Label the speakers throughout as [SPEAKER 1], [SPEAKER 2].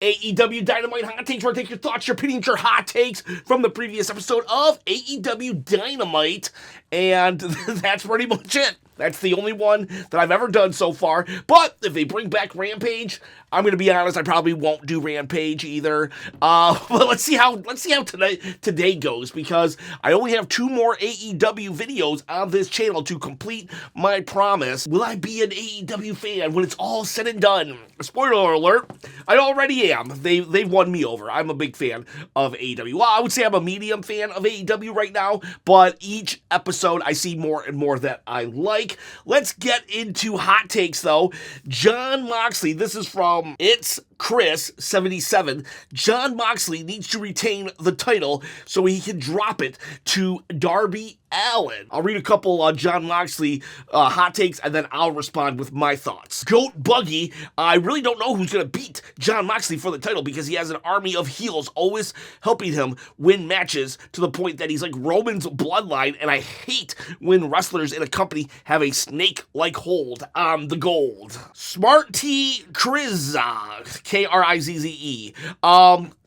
[SPEAKER 1] AEW Dynamite Hot Takes, where I take your thoughts, your opinions, your hot takes from the previous episode of AEW Dynamite. And that's pretty much it. That's the only one that I've ever done so far. But if they bring back Rampage, I'm going to be honest, I probably won't do Rampage either. But let's see how today goes, because I only have 2 more AEW videos on this channel to complete my promise. Will I be an AEW fan when it's all said and done? Spoiler alert, I already am. They've won me over. I'm a big fan of AEW. Well, I would say I'm a medium fan of AEW right now, but each episode I see more and more that I like. Let's get into hot takes, though. Jon Moxley, this is from It's Chris 77. Jon Moxley needs to retain the title so he can drop it to Darby Allin. I'll read a couple Jon Moxley hot takes, and then I'll respond with my thoughts. Goat Buggy, I really don't know who's going to beat Jon Moxley for the title, because he has an army of heels always helping him win matches, to the point that he's like Roman's bloodline, and I hate when wrestlers in a company have a snake-like hold on the gold. Smart T Krizza, Krizze.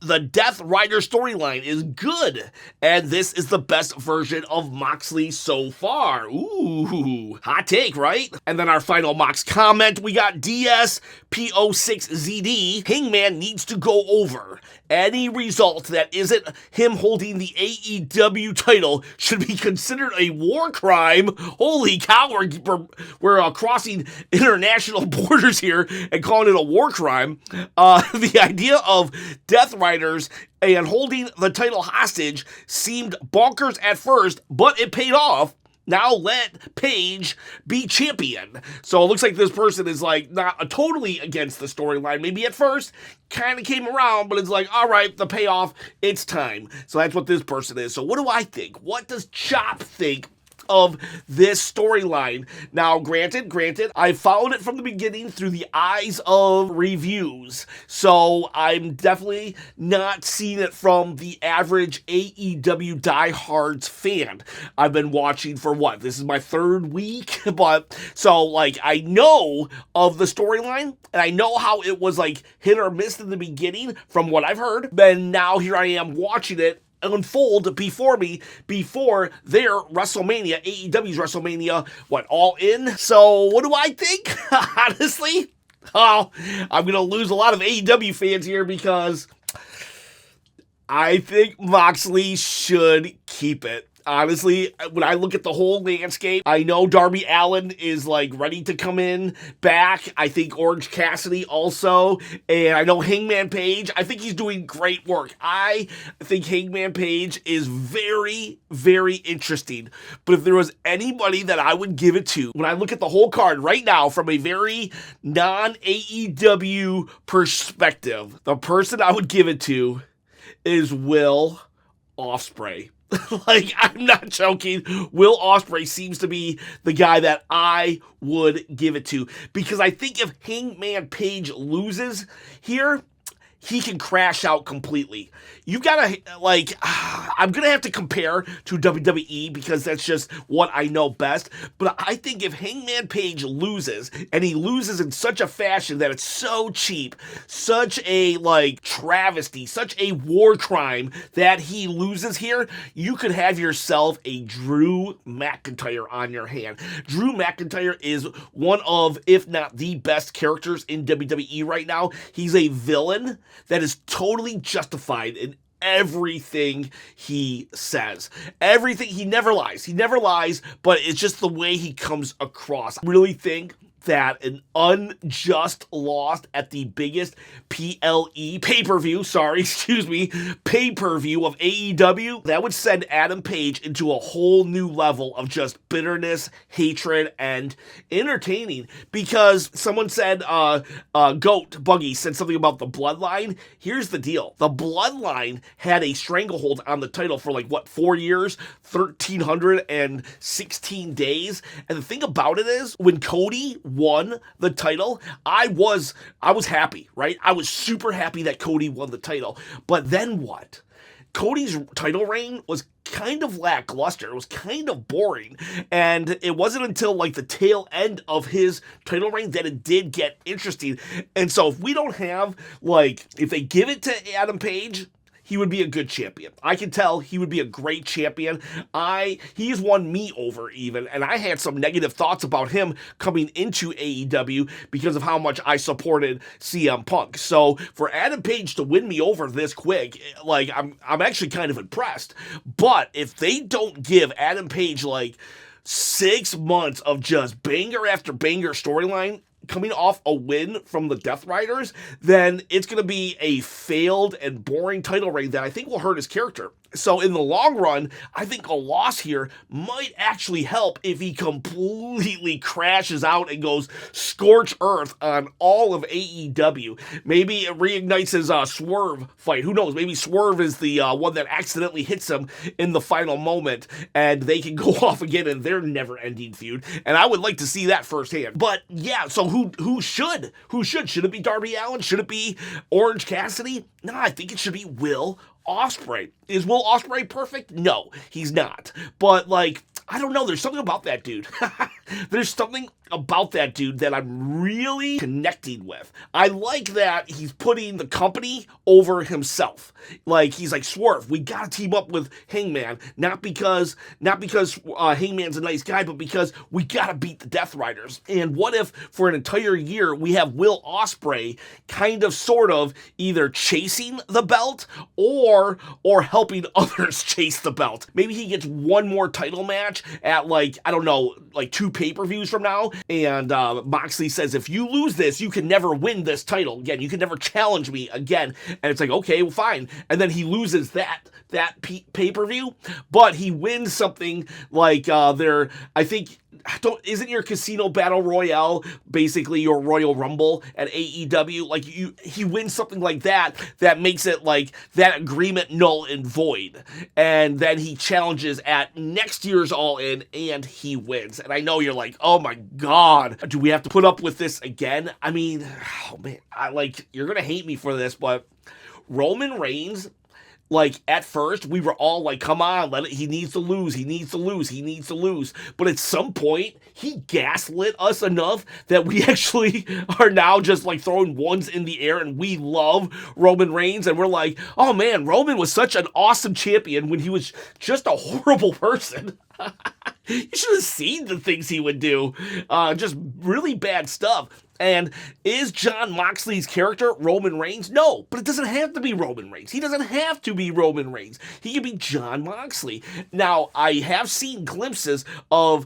[SPEAKER 1] The Death Rider storyline is good, and this is the best version of Moxley so far. Ooh, hot take, right? And then our final Mox comment, we got DSPO6ZD. Hangman needs to go over. Any result that isn't him holding the AEW title should be considered a war crime. Holy cow, we're crossing international borders here and calling it a war crime. The idea of Death Riders and holding the title hostage seemed bonkers at first, but it paid off. Now let Paige be champion. So it looks like this person is like not totally against the storyline. Maybe at first kind of came around, but it's like, all right, the payoff, it's time. So that's what this person is. So what do I think? What does Chop think of this storyline? Now, granted, I followed it from the beginning through the eyes of reviews, so I'm definitely not seeing it from the average AEW diehards fan. I've been watching for this is my 3rd week, but so like I know of the storyline, and I know how it was like hit or miss in the beginning from what I've heard, and now here I am watching it unfold before me, before their WrestleMania, AEW's WrestleMania, All In? So what do I think? Honestly, I'm going to lose a lot of AEW fans here, because I think Moxley should keep it. Honestly, when I look at the whole landscape, I know Darby Allin is like ready to come in back. I think Orange Cassidy also. And I know Hangman Page, I think he's doing great work. I think Hangman Page is very, very interesting. But if there was anybody that I would give it to, when I look at the whole card right now from a very non-AEW perspective, the person I would give it to is Will Ospreay. Like, I'm not joking. Will Ospreay seems to be the guy that I would give it to, because I think if Hangman Page loses here, he can crash out completely. You gotta, I'm gonna have to compare to WWE, because that's just what I know best. But I think if Hangman Page loses, and he loses in such a fashion that it's so cheap, such a, travesty, such a war crime that he loses here, you could have yourself a Drew McIntyre on your hand. Drew McIntyre is one of, if not the best characters in WWE right now. He's a villain that is totally justified in everything he says. Everything, he never lies. He never lies, but it's just the way he comes across. I really think that an unjust loss at the biggest pay-per-view of AEW, that would send Adam Page into a whole new level of just bitterness, hatred, and entertaining. Because someone said, Goat Buggy said something about the Bloodline. Here's the deal. The Bloodline had a stranglehold on the title for 4 years, 1,316 days. And the thing about it is, when Cody won the title, I was happy, right? I was super happy that Cody won the title. But then what? Cody's title reign was kind of lackluster. It was kind of boring. And it wasn't until like the tail end of his title reign that it did get interesting. And so if we don't have, like, if they give it to Adam Page, he would be a good champion. I can tell he would be a great champion. He's won me over even, and I had some negative thoughts about him coming into AEW because of how much I supported CM Punk. So for Adam Page to win me over this quick, like, I'm actually kind of impressed. But if they don't give Adam Page like 6 months of just banger after banger storyline, coming off a win from the Death Riders, then it's going to be a failed and boring title reign that I think will hurt his character. So in the long run, I think a loss here might actually help if he completely crashes out and goes scorch earth on all of AEW. Maybe it reignites his Swerve fight. Who knows? Maybe Swerve is the one that accidentally hits him in the final moment, and they can go off again in their never-ending feud. And I would like to see that firsthand. But yeah, so who should? Should it be Darby Allin? Should it be Orange Cassidy? No, I think it should be Will Ospreay. Is Will Ospreay perfect? No, he's not. But, like, I don't know. There's something about that dude. There's something about that dude that I'm really connecting with. I like that he's putting the company over himself. Like, he's like, Swerve, we gotta team up with Hangman, not because Hangman's a nice guy, but because we gotta beat the Death Riders. And what if for an entire year we have Will Ospreay kind of sort of either chasing the belt or helping others chase the belt? Maybe he gets one more title match at, like, I don't know, like 2 pay-per-views from now, and Moxley says, if you lose this, you can never win this title again. You can never challenge me again. And it's like, okay, well, fine. And then he loses that pay-per-view, but he wins something like isn't your Casino Battle Royale basically your Royal Rumble at AEW? Like, he wins something like that makes it like that agreement null and void. And then he challenges at next year's All In and he wins. And I know you're like, oh my God, do we have to put up with this again? I mean, oh man, you're going to hate me for this, but Roman Reigns, like, at first, we were all like, come on, he needs to lose. But at some point, he gaslit us enough that we actually are now just, like, throwing ones in the air, and we love Roman Reigns, and we're like, oh man, Roman was such an awesome champion when he was just a horrible person. You should have seen the things he would do. Just really bad stuff. And is Jon Moxley's character Roman Reigns? No, but it doesn't have to be Roman Reigns. He doesn't have to be Roman Reigns. He can be Jon Moxley. Now, I have seen glimpses of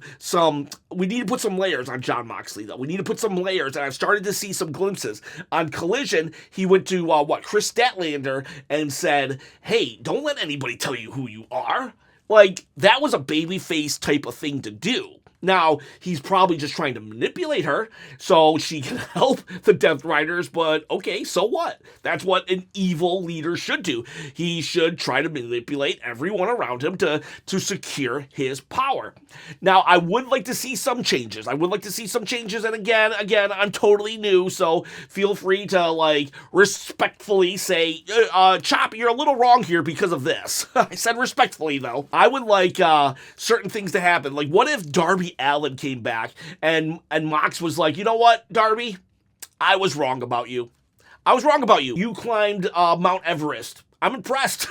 [SPEAKER 1] we need to put some layers on Jon Moxley, though. We need to put some layers, and I've started to see some glimpses. On Collision, he went to, Chris Statlander and said, hey, don't let anybody tell you who you are. Like, that was a babyface type of thing to do. Now, he's probably just trying to manipulate her so she can help the Death Riders, but okay, so what? That's what an evil leader should do. He should try to manipulate everyone around him to secure his power. Now, I would like to see some changes. And again, I'm totally new, so feel free to, like, respectfully say, Chop, you're a little wrong here because of this. I said respectfully, though. I would like certain things to happen. Like, what if Darby Allin came back and Mox was like, you know what, Darby? I was wrong about you. You climbed Mount Everest. I'm impressed.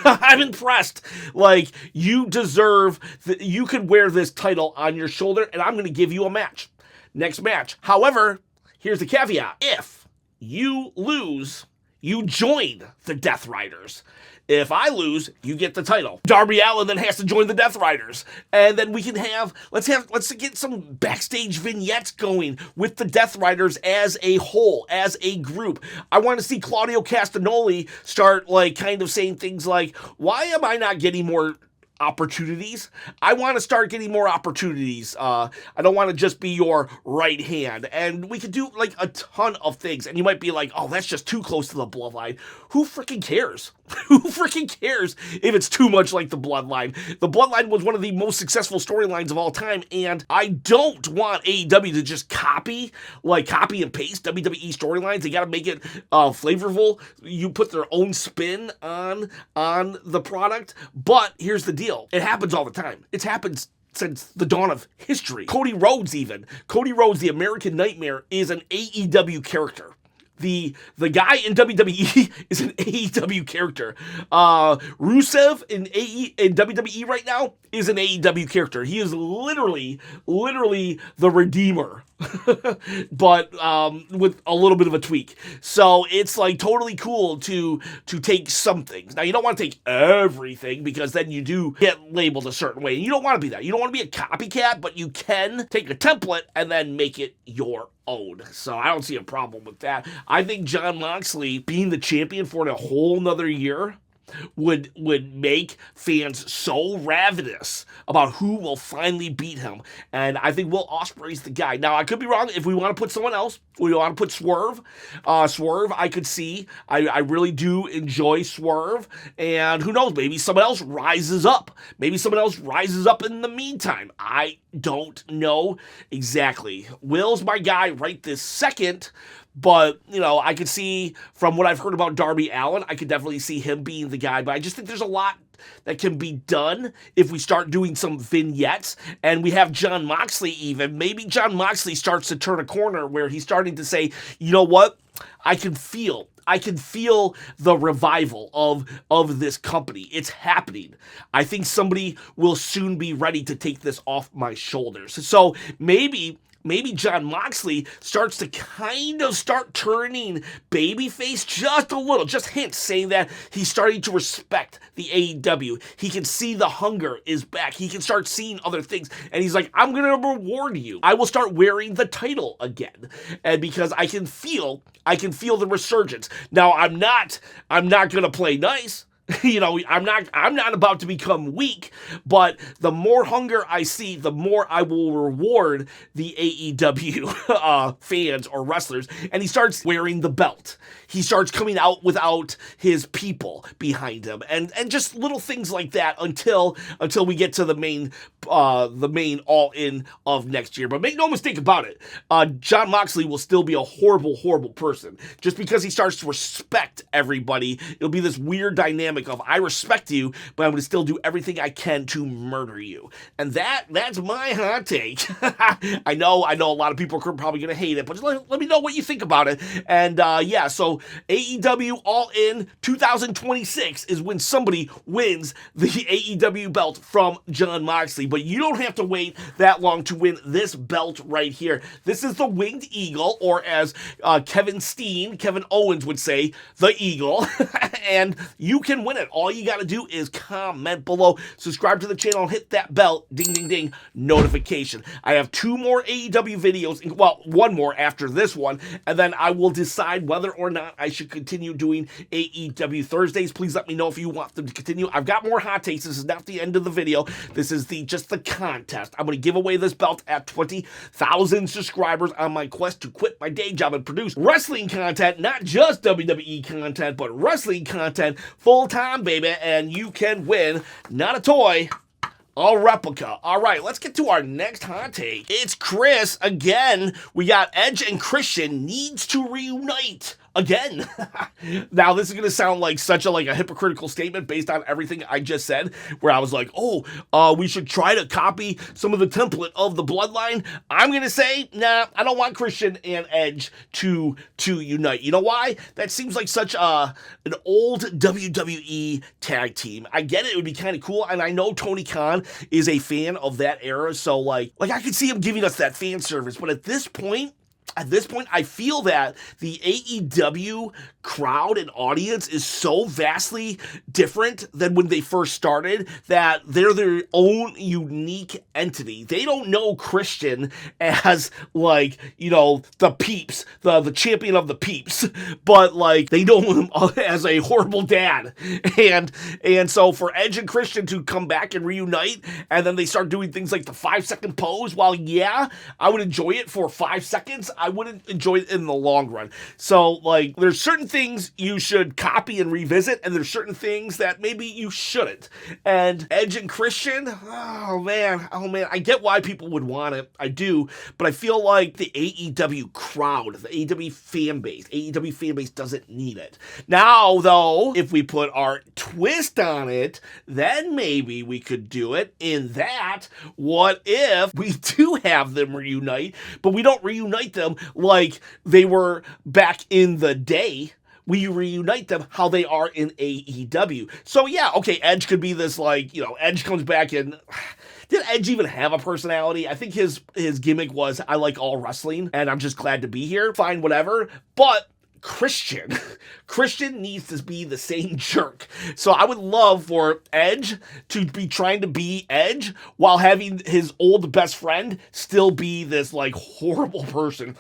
[SPEAKER 1] Like, you deserve, you could wear this title on your shoulder, and I'm going to give you a match. Next match. However, here's the caveat. If you lose, you join the Death Riders. If I lose, you get the title. Darby Allin then has to join the Death Riders. And then we can let's get some backstage vignettes going with the Death Riders as a whole, as a group. I want to see Claudio Castagnoli start, like, kind of saying things like, why am I not getting more opportunities. I want to start getting more opportunities. I don't want to just be your right hand. And we could do like a ton of things. And you might be like, oh, that's just too close to the bloodline. Who freaking cares? Who freaking cares if it's too much like the bloodline? The bloodline was one of the most successful storylines of all time. And I don't want AEW to just copy and paste WWE storylines. They got to make it flavorful. You put their own spin on the product. But here's the deal. It happens all the time. It's happened since the dawn of history. Cody Rhodes, the American Nightmare, is an AEW character. The guy in WWE is an AEW character. Rusev in WWE right now is an AEW character. He is literally the Redeemer, but with a little bit of a tweak. So it's like totally cool to take some things. Now you don't want to take everything because then you do get labeled a certain way. And you don't want to be that. You don't want to be a copycat, but you can take a template and then make it your own. So I don't see a problem with that. I think Jon Moxley being the champion for a whole nother year would make fans so ravenous about who will finally beat him. And I think Will Ospreay's the guy. Now, I could be wrong. If we want to put someone else, we want to put Swerve. Swerve, I could see. I really do enjoy Swerve. And who knows, maybe someone else rises up. Maybe someone else rises up in the meantime. I don't know exactly. Will's my guy right this second. But, you know, I could see from what I've heard about Darby Allin, I could definitely see him being the guy. But I just think there's a lot that can be done if we start doing some vignettes. And we have Jon Moxley even. Maybe Jon Moxley starts to turn a corner where he's starting to say, you know what? I can feel the revival of this company. It's happening. I think somebody will soon be ready to take this off my shoulders. So maybe Jon Moxley starts to kind of start turning babyface just a little, just hints saying that he's starting to respect the AEW. He can see the hunger is back. He can start seeing other things. And he's like, I'm going to reward you. I will start wearing the title again. And because I can feel the resurgence. Now, I'm not going to play nice. You know, I'm not about to become weak, but the more hunger I see, the more I will reward the AEW fans or wrestlers. And he starts wearing the belt. He starts coming out without his people behind him, and just little things like that until we get to the main All In of next year. But make no mistake about it, Jon Moxley will still be a horrible person. Just because he starts to respect everybody, it'll be this weird dynamic of I respect you, but I'm going to still do everything I can to murder you. And that's my hot take. I know a lot of people are probably going to hate it, but just let me know what you think about it. And yeah, so AEW All In 2026 is when somebody wins the AEW belt from Jon Moxley. But you don't have to wait that long to win this belt right here. This is the Winged Eagle, or as Kevin Owens would say, the Eagle. And you can win it. All you got to do is comment below, subscribe to the channel, and hit that bell, ding, ding, ding, notification. I have 2 more AEW videos, well, 1 more after this one, and then I will decide whether or not I should continue doing AEW Thursdays. Please let me know if you want them to continue. I've got more hot takes. This is not the end of the video. This is just the contest. I'm going to give away this belt at 20,000 subscribers on my quest to quit my day job and produce wrestling content, not just WWE content, but wrestling content full-time, baby, and you can win not a toy, a replica. All right, let's get to our next hot take. It's Chris again. We got Edge and Christian needs to reunite again. Now, this is going to sound like such a hypocritical statement based on everything I just said, where I was like, we should try to copy some of the template of the bloodline. I'm going to say, nah, I don't want Christian and Edge to unite. You know why? That seems like such an old WWE tag team. I get it. It would be kind of cool. And I know Tony Khan is a fan of that era. So like I could see him giving us that fan service. But at this point, at this point, I feel that the AEW crowd and audience is so vastly different than when they first started that they're their own unique entity. They don't know Christian as, like, you know, the peeps, the champion of the peeps, but, like, they know him as a horrible dad. And so for Edge and Christian to come back and reunite, and then they start doing things like the 5-second pose, while, yeah, I would enjoy it for 5 seconds, I wouldn't enjoy it in the long run. So, like, there's certain things you should copy and revisit, and there's certain things that maybe you shouldn't. And Edge and Christian, oh man, I get why people would want it. I do, but I feel like the AEW crowd, the AEW fan base doesn't need it. Now, though, if we put our twist on it, then maybe we could do it in that, what if we do have them reunite, but we don't reunite them like they were back in the day. We reunite them how they are in AEW. So yeah, okay, Edge could be this, like, you know, Edge comes back and... Did Edge even have a personality? I think his gimmick was, I like all wrestling, and I'm just glad to be here. Fine, whatever. But Christian needs to be the same jerk. So I would love for Edge to be trying to be Edge while having his old best friend still be this, like, horrible person.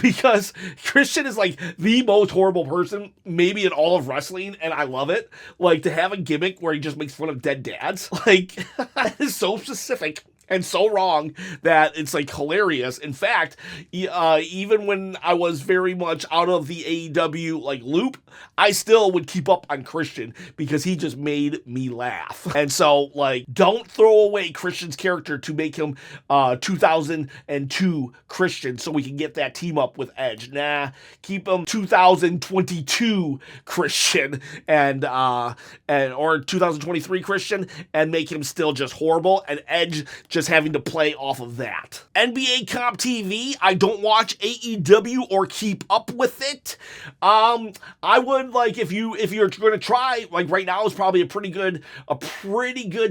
[SPEAKER 1] Because Christian is, like, the most horrible person maybe in all of wrestling, and I love it. Like, to have a gimmick where he just makes fun of dead dads, like, that is so specific and so wrong that it's, like, hilarious. In fact, even when I was very much out of the AEW, like, loop, I still would keep up on Christian because he just made me laugh. And so, like, don't throw away Christian's character to make him 2002 Christian so we can get that team up with Edge. Nah, keep him 2022 Christian or 2023 Christian and make him still just horrible, and Edge just having to play off of that. NBA Comp TV, I don't watch AEW or keep up with it. I would, like, if you're going to try, like, right now is probably a pretty good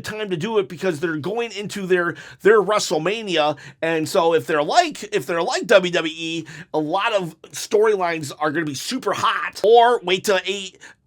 [SPEAKER 1] time to do it because they're going into their WrestleMania, and so if they're like WWE, a lot of storylines are going to be super hot. Or wait till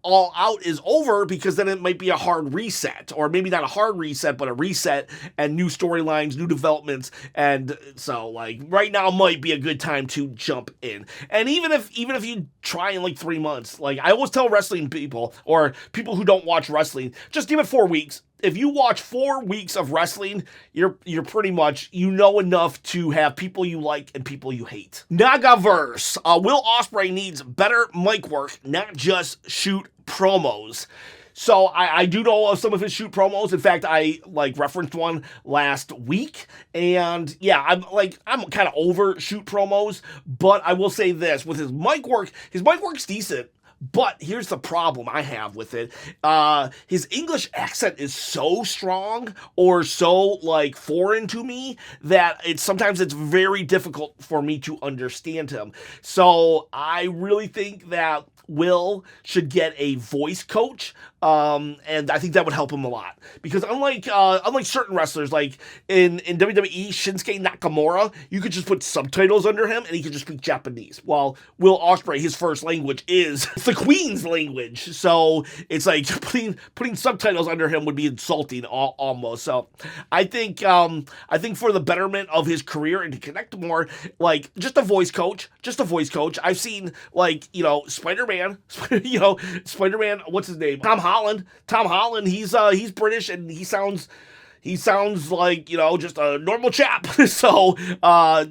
[SPEAKER 1] All Out is over, because then it might be a hard reset, or maybe not a hard reset, but a reset and new storylines, new developments. And so, like, right now might be a good time to jump in. And even if you try in like 3 months, like I always tell wrestling people or people who don't watch wrestling, just give it 4 weeks. If you watch 4 weeks of wrestling, you're pretty much, you know enough to have people you like and people you hate. Nagaverse. Will Ospreay needs better mic work, not just shoot promos. So I do know of some of his shoot promos. In fact, I referenced one last week, and yeah, I'm kind of over shoot promos, but I will say this, with his mic work's decent. But here's the problem I have with it. His English accent is so strong or so foreign to me that sometimes it's very difficult for me to understand him. So I really think that Will should get a voice coach, and I think that would help him a lot. Because unlike certain wrestlers, like in WWE, Shinsuke Nakamura, you could just put subtitles under him and he could just speak Japanese. While Will Ospreay, his first language is the Queen's language, so it's like putting subtitles under him would be insulting almost. So I think for the betterment of his career and to connect more, just a voice coach. I've seen Spider-Man, what's his name? Tom Holland, he's British and he sounds like, just a normal chap. So,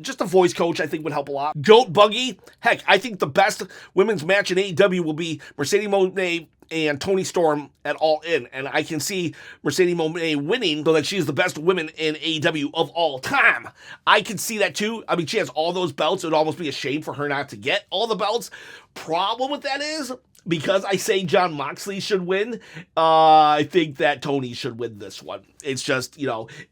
[SPEAKER 1] just a voice coach, I think, would help a lot. Goat Buggy. Heck, I think the best women's match in AEW will be Mercedes Moné and Toni Storm at All In. And I can see Mercedes Moné winning so that she's the best woman in AEW of all time. I can see that too. I mean, she has all those belts. It would almost be a shame for her not to get all the belts. Problem with that is, because I say Jon Moxley should win, I think that Toni should win this one. It's just,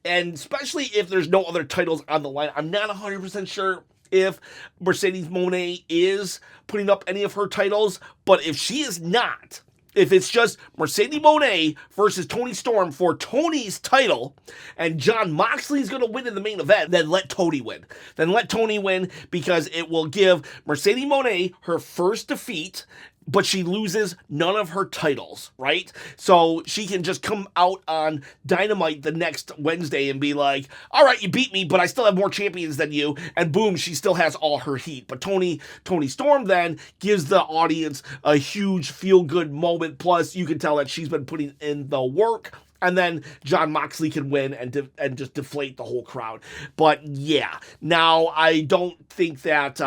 [SPEAKER 1] and especially if there's no other titles on the line, I'm not 100% sure if Mercedes Moné is putting up any of her titles, but if she is not, if it's just Mercedes Moné versus Toni Storm for Toni's title, and Jon Moxley's going to win in the main event, then let Toni win. Then let Toni win, because it will give Mercedes Moné her first defeat, but she loses none of her titles, right? So she can just come out on Dynamite the next Wednesday and be like, all right, you beat me, but I still have more champions than you, and boom, she still has all her heat. But Toni Storm then gives the audience a huge feel-good moment, plus you can tell that she's been putting in the work, and then Jon Moxley can win and just deflate the whole crowd. But yeah, now I don't think that,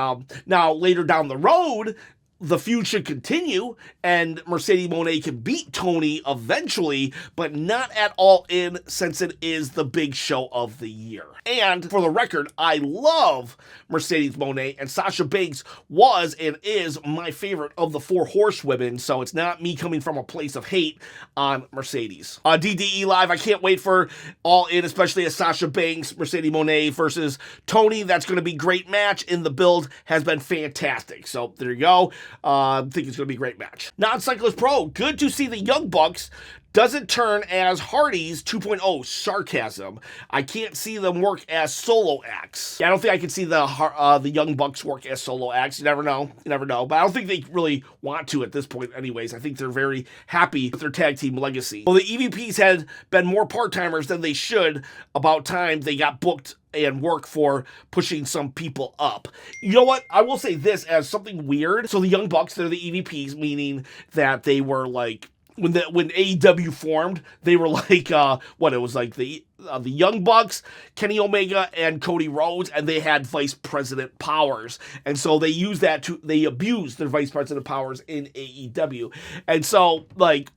[SPEAKER 1] now later down the road, the feud should continue, and Mercedes Moné can beat Toni eventually, but not at All In, since it is the big show of the year. And for the record, I love Mercedes Moné, and Sasha Banks was and is my favorite of the 4 horsewomen, so it's not me coming from a place of hate on Mercedes. DDE Live, I can't wait for All In, especially as Sasha Banks, Mercedes Moné versus Toni. That's going to be a great match, and the build has been fantastic. So there you go. I think it's going to be a great match. Non-Cyclist Pro, good to see the Young Bucks doesn't turn as Hardy's 2.0 sarcasm. I can't see them work as solo acts. Yeah, I don't think I can see the Young Bucks work as solo acts. You never know. But I don't think they really want to at this point anyways. I think they're very happy with their tag team legacy. Well, the EVPs had been more part-timers than they should. About time they got booked and work for pushing some people up. You know what? I will say this as something weird. So the Young Bucks, they're the EVPs, meaning that they were like, when AEW formed, they were like, it was like the Young Bucks, Kenny Omega, and Cody Rhodes, and they had vice president powers. And so they used that they abused their vice president powers in AEW. And so, like,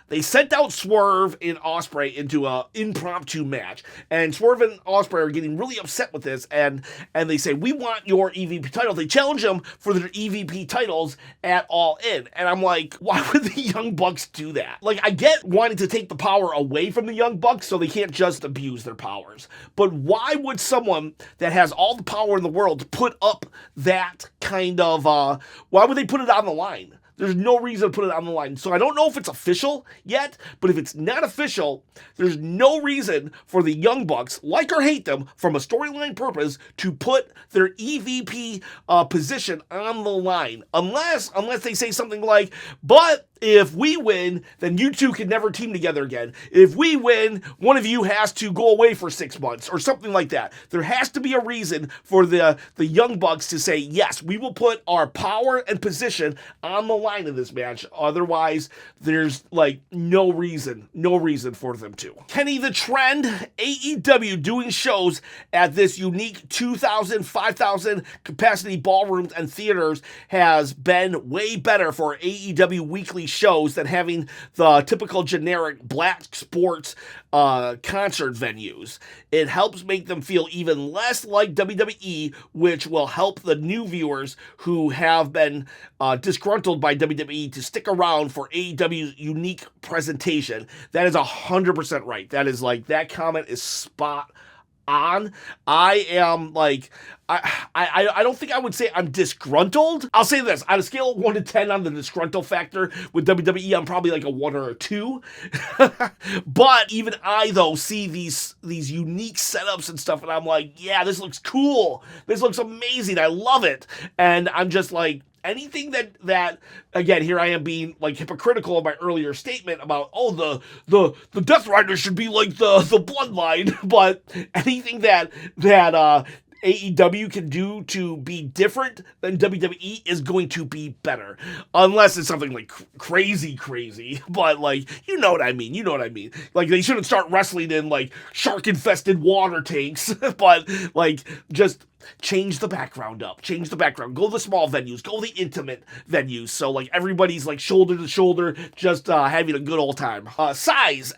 [SPEAKER 1] they sent out Swerve and Ospreay into an impromptu match. And Swerve and Ospreay are getting really upset with this. And they say, we want your EVP title. They challenge them for their EVP titles at All In. And I'm like, why would the Young Bucks do that? Like, I get wanting to take the power away from the Young Bucks so they can't just abuse their powers. But why would someone that has all the power in the world put up that kind of, why would they put it on the line? There's no reason to put it on the line. So I don't know if it's official yet, but if it's not official, there's no reason for the Young Bucks, like or hate them, from a storyline purpose, to put their EVP position on the line. Unless they say something like, but if we win, then you two can never team together again. If we win, one of you has to go away for 6 months or something like that. There has to be a reason for the Young Bucks to say, yes, we will put our power and position on the line in this match. Otherwise, there's like no reason for them to. Kenny the Trend, AEW doing shows at this unique 2,000, 5,000 capacity ballrooms and theaters has been way better for AEW weekly shows than having the typical generic black sports concert venues. It helps make them feel even less like WWE, which will help the new viewers who have been disgruntled by WWE to stick around for AEW's unique presentation. That is 100% right. That is like, that comment is spot on. I am like, I don't think I would say I'm disgruntled. I'll say this, on a scale of 1 to 10 on the disgruntle factor with WWE, I'm probably like a 1 or a 2. But even I, though, see these unique setups and stuff, and I'm like, yeah, this looks cool. This looks amazing. I love it. And I'm just like, anything that again, here I am being like hypocritical of my earlier statement about, oh, the Death Riders should be like the Bloodline, but anything that AEW can do to be different than WWE is going to be better. Unless it's something like crazy. But like, you know what I mean. Like, they shouldn't start wrestling in like shark-infested water tanks, but like, just change the background up. Go to the small venues. Go to the intimate venues. So like, everybody's like shoulder to shoulder, just having a good old time. Size,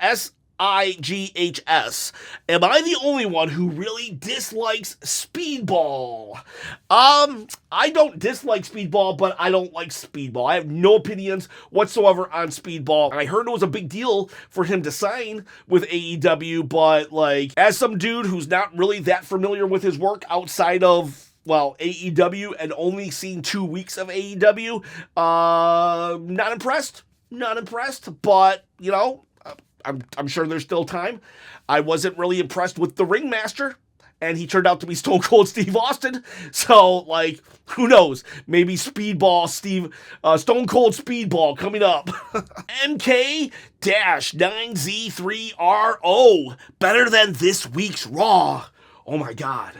[SPEAKER 1] SIGHS. Am I the only one who really dislikes Speedball? I don't dislike Speedball, but I don't like Speedball. I have no opinions whatsoever on Speedball. I heard it was a big deal for him to sign with AEW, but like, as some dude who's not really that familiar with his work outside of, well, AEW and only seen 2 weeks of AEW, not impressed. not impressed, but, you know, I'm sure there's still time. I wasn't really impressed with the ringmaster, and he turned out to be Stone Cold Steve Austin. So, like, who knows? Maybe Stone Cold Speedball coming up. MK-9Z3RO, better than this week's Raw. Oh my God.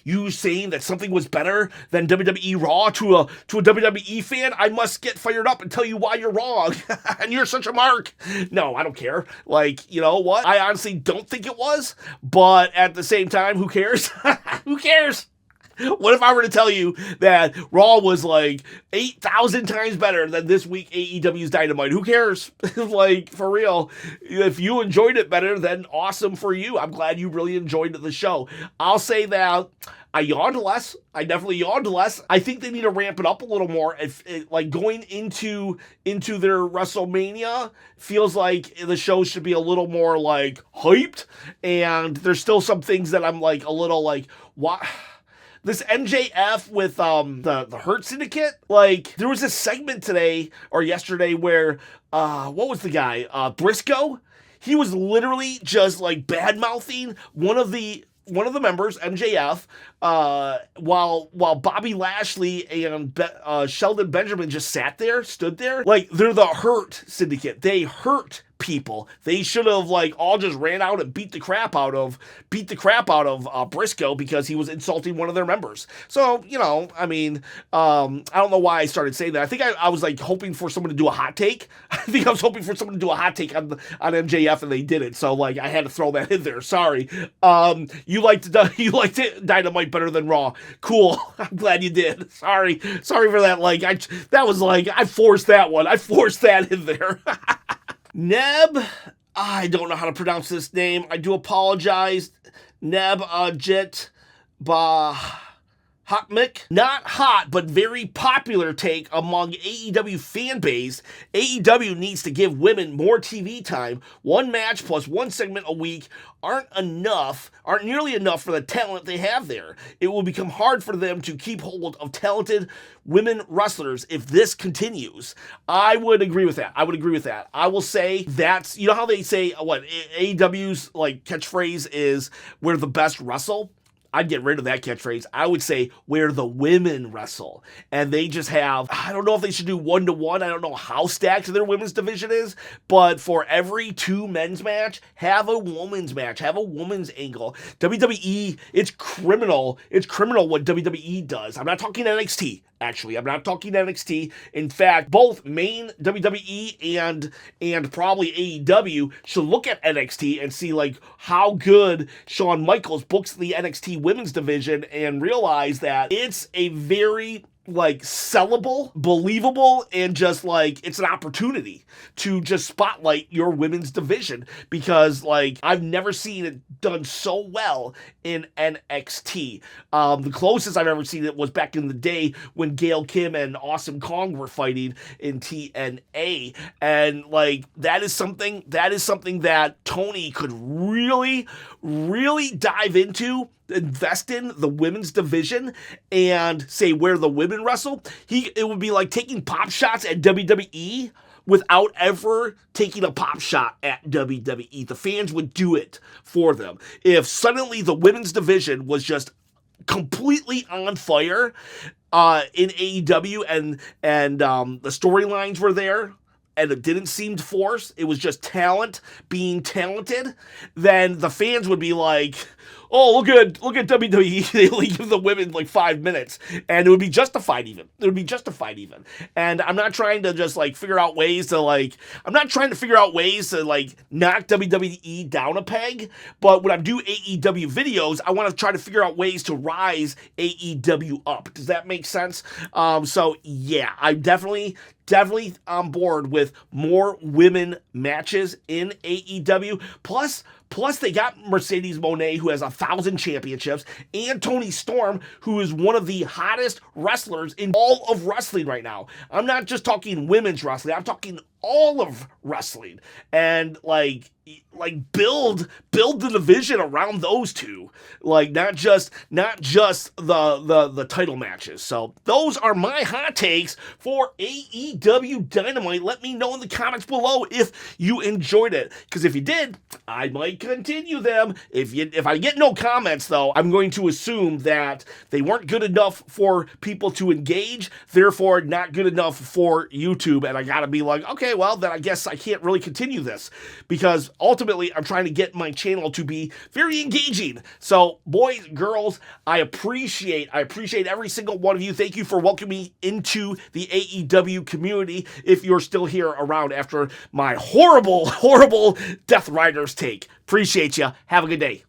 [SPEAKER 1] You saying that something was better than WWE Raw to a WWE fan? I must get fired up and tell you why you're wrong. And you're such a mark. No, I don't care. Like, you know what? I honestly don't think it was, but at the same time, who cares? Who cares? What if I were to tell you that Raw was like 8,000 times better than this week AEW's Dynamite? Who cares? Like, for real. If you enjoyed it better, then awesome for you. I'm glad you really enjoyed the show. I'll say that I yawned less. I definitely yawned less. I think they need to ramp it up a little more. Like going into their WrestleMania feels like the show should be a little more like hyped. And there's still some things that I'm like a little like, what? This MJF with the Hurt Syndicate, like, there was this segment today or yesterday where, what was the guy? Briscoe? He was literally just, like, bad-mouthing one of the members, MJF, while Bobby Lashley and Sheldon Benjamin just stood there. Like, they're the Hurt Syndicate. They hurt people. They should have like all just ran out and beat the crap out of Briscoe because he was insulting one of their members. So, you know, I mean, I don't know why I started saying that. I think I was like hoping for someone to do a hot take. I think I was hoping for someone to do a hot take on MJF, and they didn't. So like I had to throw that in there. Sorry. You liked Dynamite better than Raw. Cool. I'm glad you did. Sorry for that. Like I forced that one. I forced that in there. Neb, I don't know how to pronounce this name. I do apologize. Neb Jet Hotmick. Not hot, but very popular take among AEW fan base. AEW needs to give women more TV time. One match plus one segment a week aren't nearly enough for the talent they have there. It will become hard for them to keep hold of talented women wrestlers if this continues. I would agree with that. I will say that's, you know how they say, what, AEW's like catchphrase is, we're the best wrestle? I'd get rid of that catchphrase. I would say where the women wrestle. And they just have, I don't know if they should do 1-to-1. I don't know how stacked their women's division is. But for every 2 men's match, have a women's match. Have a women's angle. WWE, it's criminal. It's criminal what WWE does. I'm not talking NXT. Actually, I'm not talking NXT. In fact, both main WWE and probably AEW should look at NXT and see like how good Shawn Michaels books the NXT women's division and realize that it's a very like sellable, believable, and just like it's an opportunity to just spotlight your women's division because like I've never seen it done so well in NXT. The closest I've ever seen it was back in the day when Gail Kim and Awesome Kong were fighting in TNA, and like that is something that Tony could really dive into, invest in the women's division and say where the women wrestle. It would be like taking pop shots at WWE without ever taking a pop shot at WWE. The fans would do it for them. If suddenly the women's division was just completely on fire in AEW and the storylines were there, and it didn't seem forced, it was just talent being talented, then the fans would be like, oh, look at WWE. They only give the women like 5 minutes. And it would be justified even. And I'm not trying to just like figure out ways to knock WWE down a peg. But when I do AEW videos, I want to try to figure out ways to rise AEW up. Does that make sense? So yeah, I'm definitely on board with more women matches in AEW. Plus they got Mercedes Moné, who has 1,000 championships, and Toni Storm, who is one of the hottest wrestlers in all of wrestling right now. I'm not just talking women's wrestling. I'm talking all of wrestling and like build the division around those two, like not just the title matches. So those are my hot takes for AEW Dynamite. Let me know in the comments below if you enjoyed it, because if you did, I might continue them. If I get no comments though, I'm going to assume that they weren't good enough for people to engage, therefore not good enough for YouTube, and I gotta be like, okay, well then I guess I can't really continue this, because ultimately I'm trying to get my channel to be very engaging. So boys, girls, I appreciate every single one of you. Thank you for welcoming me into the AEW community. If you're still here around after my horrible Death Riders take, appreciate you. Have a good day.